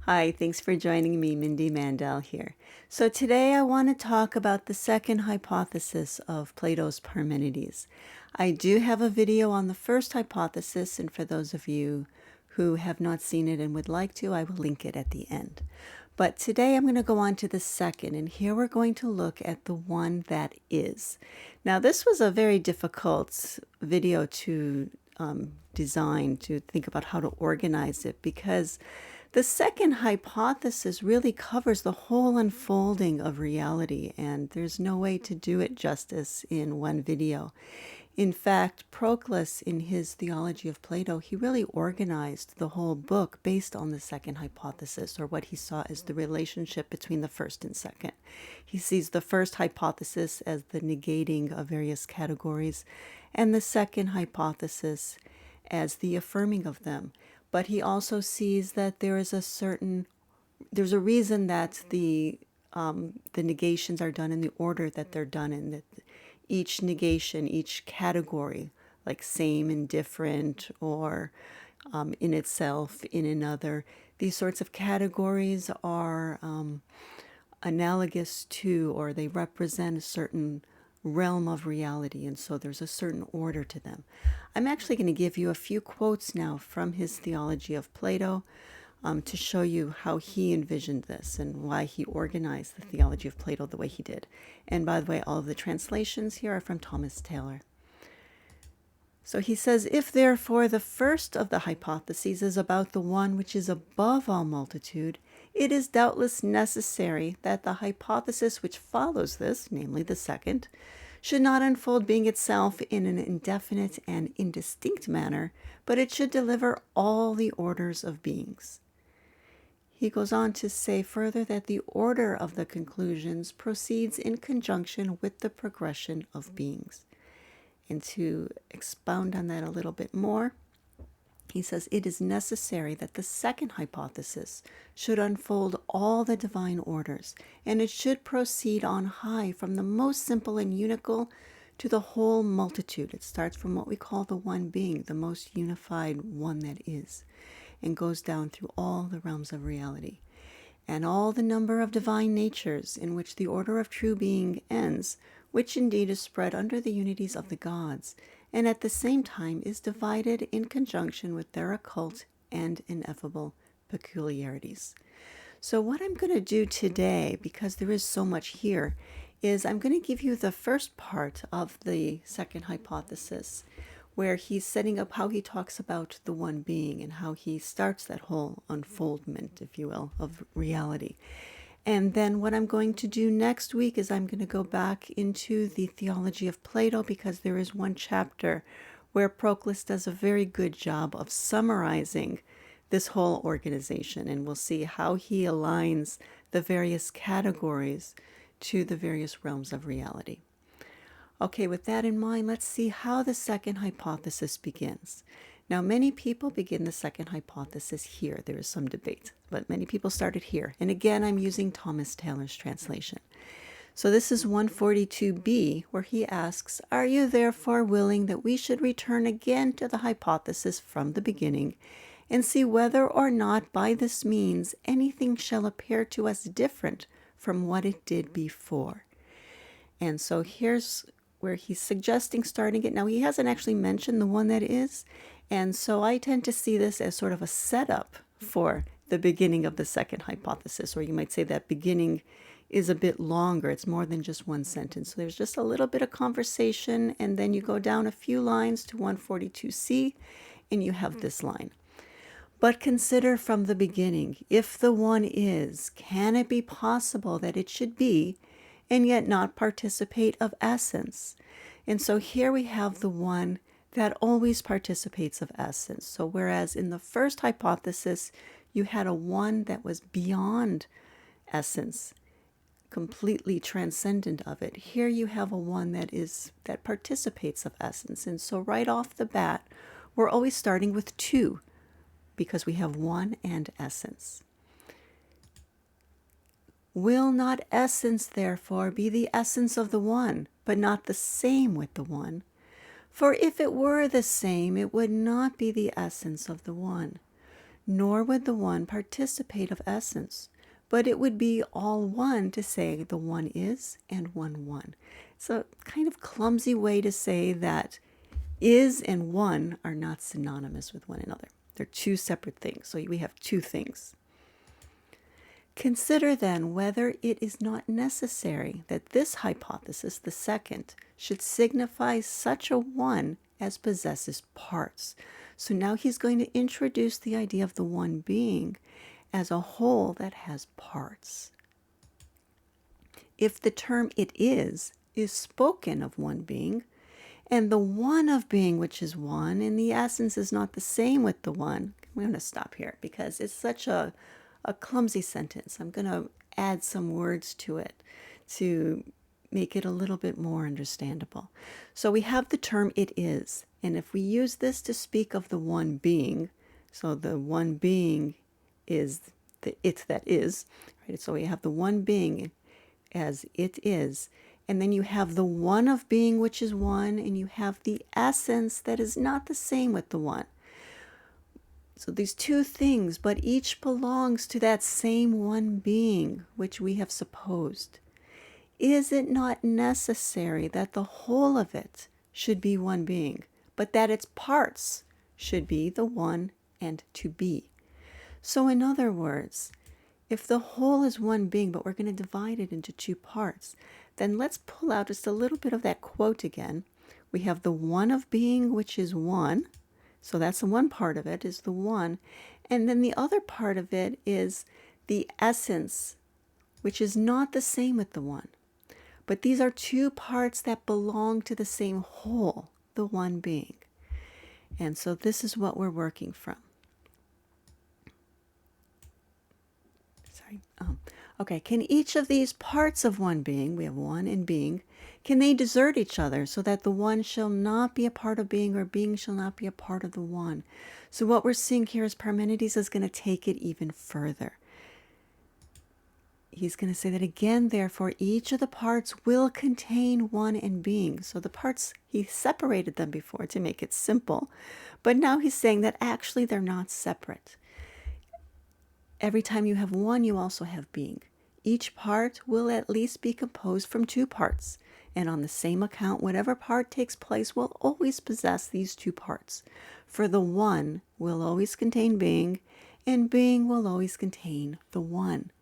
Hi, thanks for joining me, Mindy Mandell here. So today I want to talk about the second hypothesis of Plato's Parmenides. I do have a video on the first hypothesis, and for those of you who have not seen it and would like to, I will link it at the end. But today I'm going to go on to the second, and here we're going to look at the one that is. Now, this was a very difficult video to design, to think about how to organize it, because the second hypothesis really covers the whole unfolding of reality, and there's no way to do it justice in one video. In fact, Proclus, in his theology of Plato, he really organized the whole book based on the second hypothesis, or what he saw as the relationship between the first and second. He sees the first hypothesis as the negating of various categories, and the second hypothesis as the affirming of them. But he also sees that there's a reason that the negations are done in the order that they're done in, that each negation, each category, like same and different, or in itself, in another, these sorts of categories are analogous to, or they represent a certain realm of reality, and so there's a certain order to them. I'm actually going to give you a few quotes now from his theology of Plato to show you how he envisioned this and why he organized the theology of Plato the way he did. And by the way, all of the translations here are from Thomas Taylor. So he says, if therefore the first of the hypotheses is about the one which is above all multitude, it is doubtless necessary that the hypothesis which follows this, namely the second, should not unfold being itself in an indefinite and indistinct manner, but it should deliver all the orders of beings. He goes on to say further that the order of the conclusions proceeds in conjunction with the progression of beings. And to expound on that a little bit more, he says it is necessary that the second hypothesis should unfold all the divine orders, and it should proceed on high from the most simple and unical to the whole multitude. It starts from what we call the one being, the most unified one that is, and goes down through all the realms of reality. And all the number of divine natures in which the order of true being ends, which indeed is spread under the unities of the gods, and at the same time is divided in conjunction with their occult and ineffable peculiarities. So what I'm going to do today, because there is so much here, is I'm going to give you the first part of the second hypothesis, where he's setting up how he talks about the one being and how he starts that whole unfoldment, if you will, of reality. And then what I'm going to do next week is I'm going to go back into the theology of Plato, because there is one chapter where Proclus does a very good job of summarizing this whole organization, and we'll see how he aligns the various categories to the various realms of reality. Okay, with that in mind, let's see how the second hypothesis begins. Now, many people begin the second hypothesis here. There is some debate, but many people started here. And again, I'm using Thomas Taylor's translation. So this is 142b, where he asks, are you therefore willing that we should return again to the hypothesis from the beginning, and see whether or not by this means anything shall appear to us different from what it did before? And so here's where he's suggesting starting it. Now, he hasn't actually mentioned the one that is, and so I tend to see this as sort of a setup for the beginning of the second hypothesis, or you might say that beginning is a bit longer. It's more than just one sentence. So there's just a little bit of conversation, and then you go down a few lines to 142c, and you have this line. But consider from the beginning, if the one is, can it be possible that it should be, and yet not participate of essence? And so here we have the one that always participates of essence. So whereas in the first hypothesis, you had a one that was beyond essence, completely transcendent of it, here you have a one that participates of essence. And so right off the bat, we're always starting with two, because we have one and essence. Will not essence, therefore, be the essence of the one, but not the same with the one? For if it were the same, it would not be the essence of the one. nor would the one participate of essence, but it would be all one to say the one is and one. It's a kind of clumsy way to say that is and one are not synonymous with one another. They're two separate things. So we have two things. Consider then whether it is not necessary that this hypothesis, the second, should signify such a one as possesses parts. So now he's going to introduce the idea of the one being as a whole that has parts. If the term it is spoken of one being, and the one of being, which is one, and the essence is not the same with the one. I'm going to stop here because it's such a clumsy sentence. I'm going to add some words to it to make it a little bit more understandable. So we have the term it is, and if we use this to speak of the one being, so the one being is the it that is, right? So we have the one being as it is, and then you have the one of being, which is one, and you have the essence that is not the same with the one. So these two things, but each belongs to that same one being, which we have supposed. Is it not necessary that the whole of it should be one being, but that its parts should be the one and to be? So in other words, if the whole is one being, but we're going to divide it into two parts, then let's pull out just a little bit of that quote again. We have the one of being, which is one. So that's the one part of it, is the one. And then the other part of it is the essence, which is not the same with the one. But these are two parts that belong to the same whole, the one being. And so this is what we're working from. Okay, can each of these parts of one being, we have one and being, can they desert each other so that the one shall not be a part of being or being shall not be a part of the one? So what we're seeing here is Parmenides is going to take it even further. He's going to say that again, therefore, each of the parts will contain one and being. So the parts, he separated them before to make it simple. But now he's saying that actually they're not separate. Every time you have one, you also have being. Each part will at least be composed from two parts. And on the same account, whatever part takes place will always possess these two parts. For the one will always contain being, and being will always contain the one.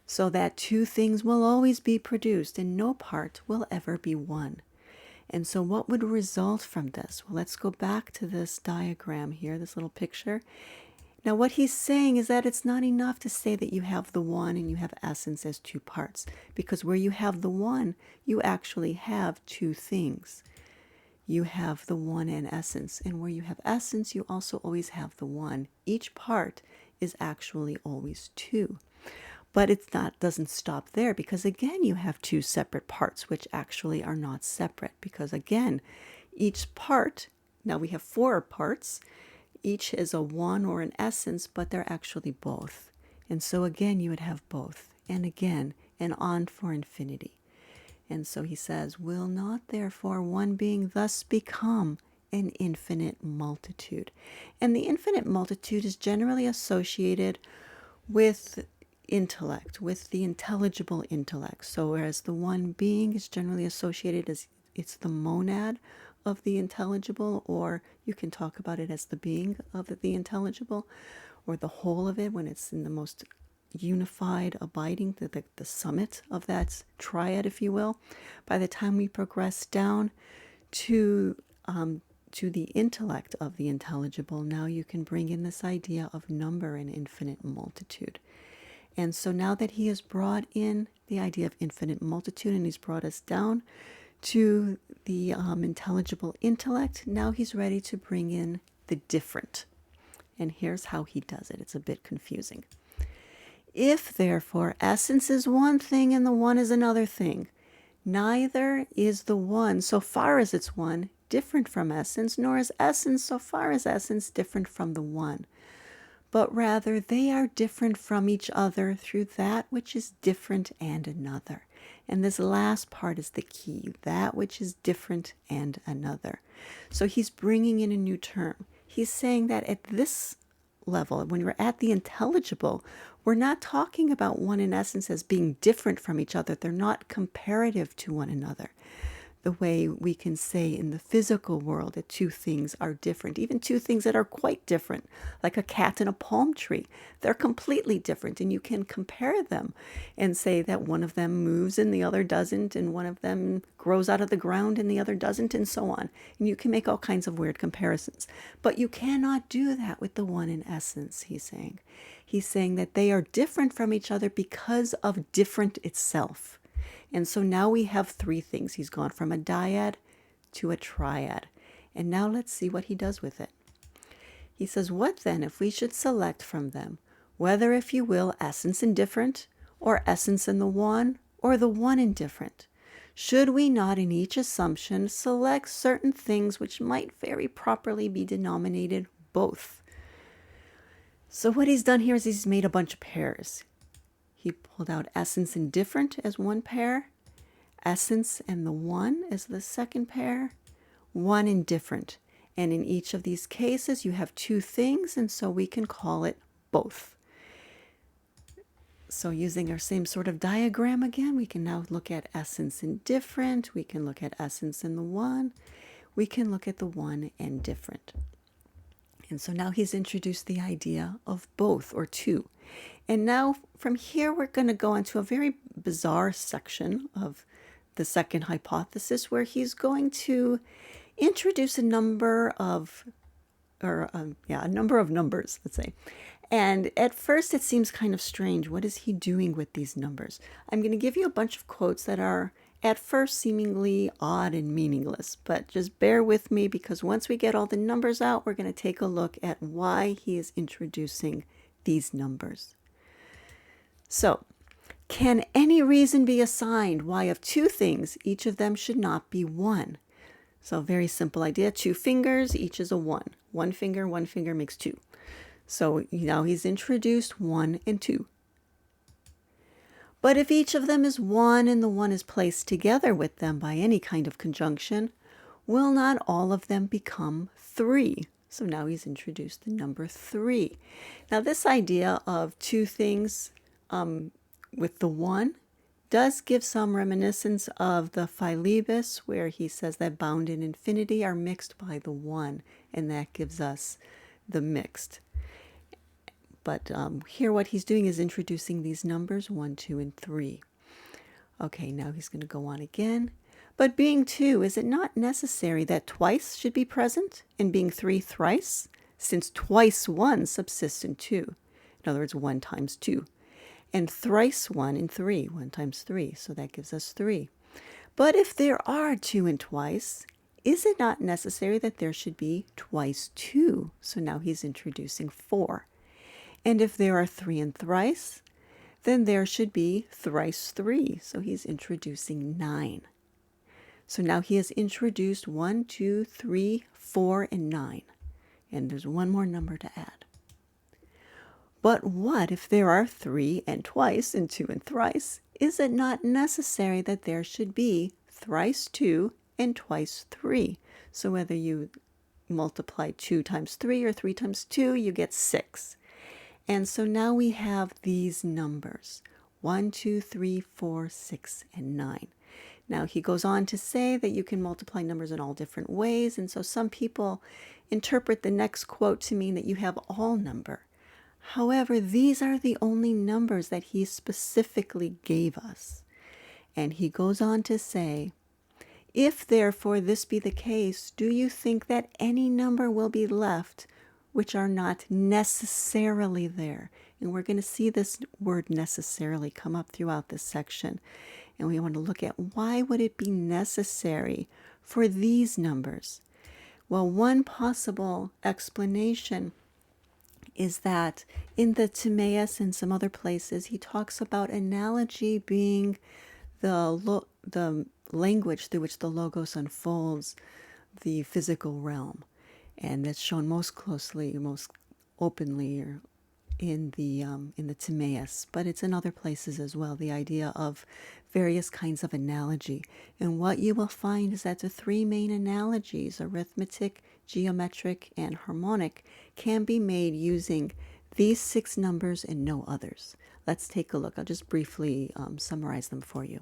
So that two things will always be produced, and no part will ever be one. And so what would result from this? Well, let's go back to this diagram here, this little picture. Now, what he's saying is that it's not enough to say that you have the one and you have essence as two parts, because where you have the one, you actually have two things. You have the one and essence, and where you have essence, you also always have the one. Each part is actually always two. But doesn't stop there, because again, you have two separate parts, which actually are not separate, because again, each part, now we have four parts, each is a one or an essence, but they're actually both. And so again, you would have both, and again, and on for infinity. And so he says, will not therefore one being thus become an infinite multitude? And the infinite multitude is generally associated with intellect, with the intelligible intellect. So whereas the one being is generally associated as it's the monad of the intelligible, or you can talk about it as the being of the intelligible, or the whole of it when it's in the most unified abiding, the summit of that triad, if you will. By the time we progress down to the intellect of the intelligible, now you can bring in this idea of number and infinite multitude. And so now that he has brought in the idea of infinite multitude and he's brought us down to the intelligible intellect, now he's ready to bring in the different. And here's how he does it. It's a bit confusing. If, therefore, essence is one thing and the one is another thing, neither is the one, so far as it's one, different from essence, nor is essence, so far as essence, different from the one. But rather they are different from each other through that which is different and another. And this last part is the key, that which is different and another. So he's bringing in a new term. He's saying that at this level, when we're at the intelligible, we're not talking about one in essence as being different from each other. They're not comparative to one another. The way we can say in the physical world that two things are different, even two things that are quite different, like a cat and a palm tree. They're completely different, and you can compare them and say that one of them moves and the other doesn't, and one of them grows out of the ground and the other doesn't, and so on. And you can make all kinds of weird comparisons. But you cannot do that with the one in essence, he's saying. He's saying that they are different from each other because of different itself. And so now we have three things. He's gone from a dyad to a triad. And now let's see what he does with it. He says, what then if we should select from them, whether, if you will, essence indifferent, or essence in the one, or the one indifferent? Should we not in each assumption select certain things which might very properly be denominated both? So what he's done here is he's made a bunch of pairs. He pulled out essence and different as one pair, essence and the one as the second pair, one and different. And in each of these cases, you have two things, and so we can call it both. So using our same sort of diagram again, we can now look at essence and different. We can look at essence and the one. We can look at the one and different. And so now he's introduced the idea of both, or two. And now from here, we're going to go into a very bizarre section of the second hypothesis, where he's going to introduce a number of numbers, let's say. And at first, it seems kind of strange. What is he doing with these numbers? I'm going to give you a bunch of quotes that are at first seemingly odd and meaningless, but just bear with me, because once we get all the numbers out, we're going to take a look at why he is introducing these numbers. So, can any reason be assigned why of two things each of them should not be one? So very simple idea. Two fingers, each is a one. One finger makes two. So now he's introduced one and two. But if each of them is one and the one is placed together with them by any kind of conjunction, will not all of them become three? So now he's introduced the number three. Now this idea of two things with the one does give some reminiscence of the Philebus, where he says that bound in infinity are mixed by the one, and that gives us the mixed. But here what he's doing is introducing these numbers 1, 2, and 3. Okay, now he's going to go on again. But being two, is it not necessary that twice should be present, and being three thrice, since twice one subsists in two? In other words, 1 times 2. And thrice 1 in 3, 1 times 3, so that gives us 3. But if there are 2 and twice, is it not necessary that there should be twice 2? So now he's introducing 4. And if there are 3 and thrice, then there should be thrice 3. So he's introducing 9. So now he has introduced 1, 2, 3, 4, and 9. And there's one more number to add. But what if there are 3 and twice and 2 and thrice? Is it not necessary that there should be thrice 2 and twice 3? So whether you multiply 2 times 3 or 3 times 2, you get 6. And so now we have these numbers, 1, 2, 3, 4, 6, and 9. Now he goes on to say that you can multiply numbers in all different ways, and so some people interpret the next quote to mean that you have all number. However, these are the only numbers that he specifically gave us. And he goes on to say, if therefore this be the case, do you think that any number will be left which are not necessarily there? And we're going to see this word necessarily come up throughout this section. And we want to look at why would it be necessary for these numbers? Well, one possible explanation is that in the Timaeus and some other places, he talks about analogy being the language through which the logos unfolds the physical realm. And that's shown most closely, most openly, or in the Timaeus, but it's in other places as well, the idea of various kinds of analogy. And what you will find is that the three main analogies, arithmetic, geometric, and harmonic, can be made using these 6 numbers and no others. Let's take a look. I'll just briefly summarize them for you.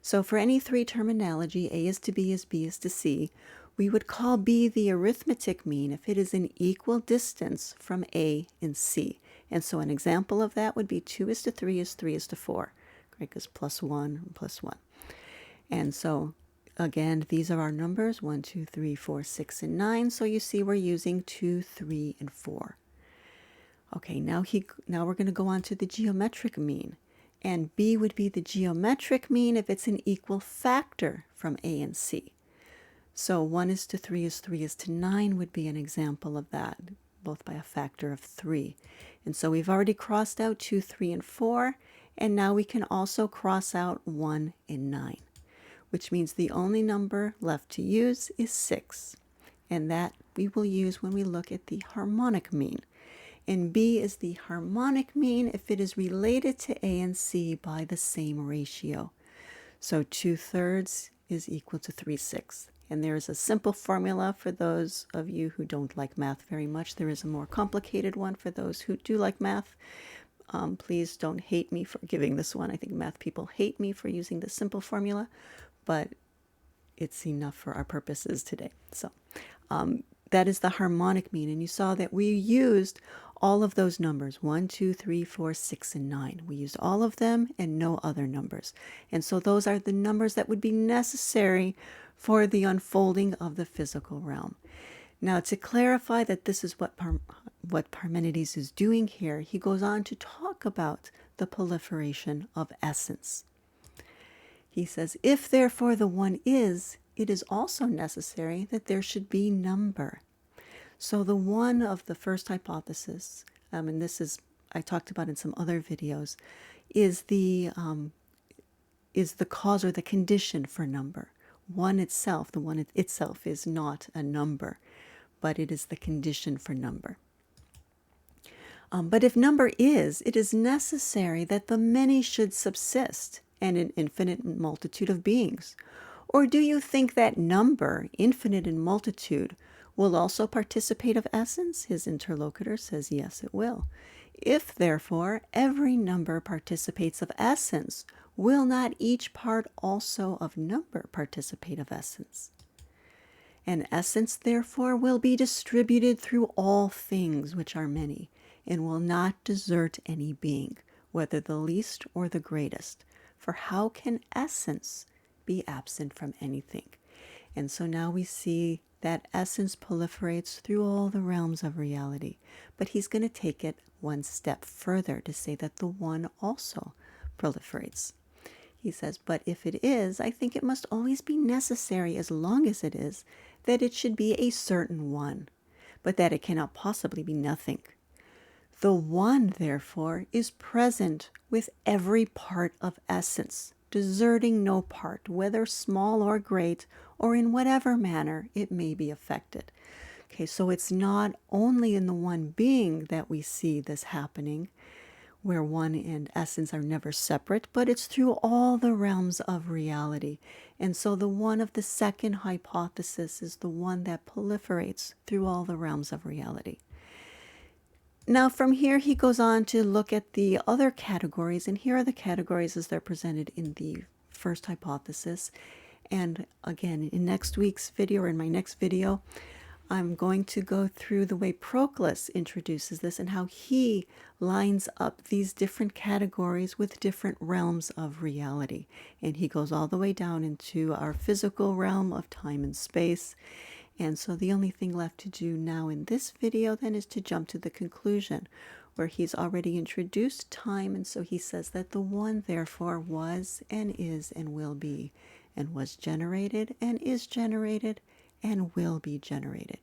So for any 3-term analogy, A is to B is B is to C, we would call B the arithmetic mean if it is an equal distance from A and C. And so an example of that would be 2 is to 3 is 3 is to 4, right? Because plus 1 plus 1. And so again, these are our numbers, 1, 2, 3, 4, 6, and 9. So you see we're using 2, 3, and 4. Okay, now we're going to go on to the geometric mean. And B would be the geometric mean if it's an equal factor from A and C. So 1 is to 3 is 3 is to 9 would be an example of that, both by a factor of 3. And so we've already crossed out 2, 3, and 4, and now we can also cross out 1 and 9, which means the only number left to use is 6. And that we will use when we look at the harmonic mean. And B is the harmonic mean if it is related to A and C by the same ratio. So 2/3 is equal to 3/6. And there is a simple formula for those of you who don't like math very much. There is a more complicated one for those who do like math. Please don't hate me for giving this one. I think math people hate me for using the simple formula, but it's enough for our purposes today. So that is the harmonic mean. And you saw that we used all of those numbers, 1, 2, 3, 4, 6, and 9. We used all of them and no other numbers. And so those are the numbers that would be necessary for the unfolding of the physical realm. Now, to clarify that this is what Parmenides is doing here, he goes on to talk about the proliferation of essence. He says, if therefore the one is, it is also necessary that there should be number. So the one of the first hypothesis, and this is I talked about in some other videos, is the cause or the condition for number. One itself, the one itself is not a number, but it is the condition for number. But if number is, it is necessary that the many should subsist, and an infinite multitude of beings. Or do you think that number, infinite in multitude, will also participate of essence? His interlocutor says, yes, it will. If, therefore, every number participates of essence, will not each part also of number participate of essence? And essence, therefore, will be distributed through all things which are many, and will not desert any being, whether the least or the greatest. For how can essence be absent from anything? And so now we see that essence proliferates through all the realms of reality. But he's going to take it one step further to say that the one also proliferates. He says, but if it is, I think it must always be necessary, as long as it is, that it should be a certain one, but that it cannot possibly be nothing. The one, therefore, is present with every part of essence, deserting no part, whether small or great, or in whatever manner it may be affected. Okay, so it's not only in the one being that we see this happening, where one and essence are never separate, but it's through all the realms of reality. And so the one of the second hypothesis is the one that proliferates through all the realms of reality. Now from here he goes on to look at the other categories, and here are the categories as they're presented in the first hypothesis. And again, in next week's video, or in my next video, I'm going to go through the way Proclus introduces this and how he lines up these different categories with different realms of reality. And he goes all the way down into our physical realm of time and space. And so the only thing left to do now in this video then is to jump to the conclusion, where he's already introduced time. And so he says that the one therefore was and is and will be, and was generated and is generated and will be generated.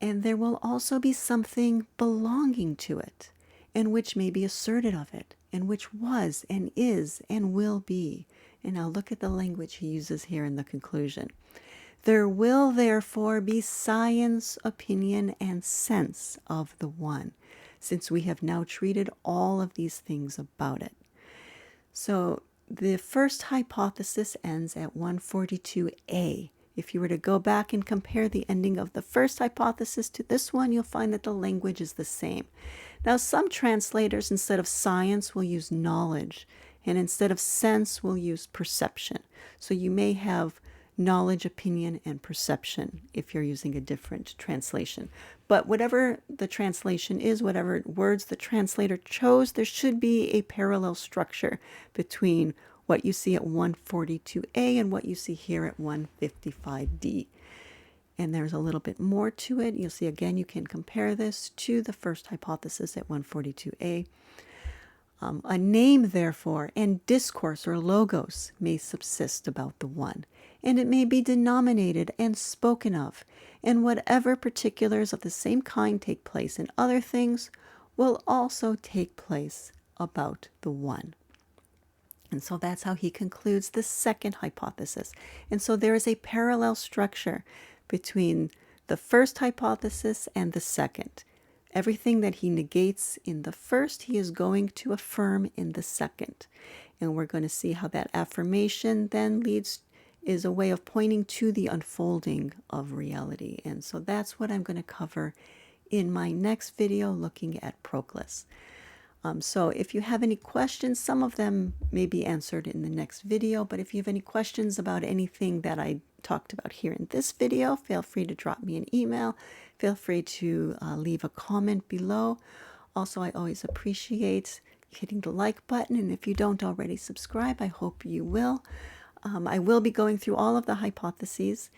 And there will also be something belonging to it, and which may be asserted of it, and which was and is and will be. And now look at the language he uses here in the conclusion. There will therefore be science, opinion, and sense of the one. since we have now treated all of these things about it. So the first hypothesis ends at 142a. If you were to go back and compare the ending of the first hypothesis to this one, you'll find that the language is the same. Now, some translators, instead of science, will use knowledge, and instead of sense, will use perception. So you may have knowledge, opinion, and perception if you're using a different translation. But whatever the translation is, whatever words the translator chose, there should be a parallel structure between what you see at 142a and what you see here at 155d. And there's a little bit more to it. You'll see again, you can compare this to the first hypothesis at 142a. A name, therefore, and discourse or logos may subsist about the one, and it may be denominated and spoken of, and whatever particulars of the same kind take place in other things will also take place about the one. And so that's how he concludes the second hypothesis. And so there is a parallel structure between the first hypothesis and the second. Everything that he negates in the first, he is going to affirm in the second. And we're going to see how that affirmation then is a way of pointing to the unfolding of reality. And so that's what I'm going to cover in my next video, looking at Proclus. So if you have any questions, some of them may be answered in the next video, but if you have any questions about anything that I talked about here in this video, feel free to drop me an email. Feel free to leave a comment below. Also, I always appreciate hitting the like button, and if you don't already subscribe, I hope you will. I will be going through all of the hypotheses,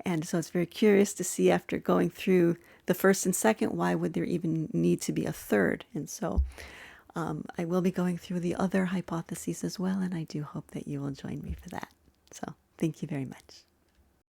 and so it's very curious to see, after going through the first and second, why would there even need to be a third? And so I will be going through the other hypotheses as well, and I do hope that you will join me for that. So thank you very much.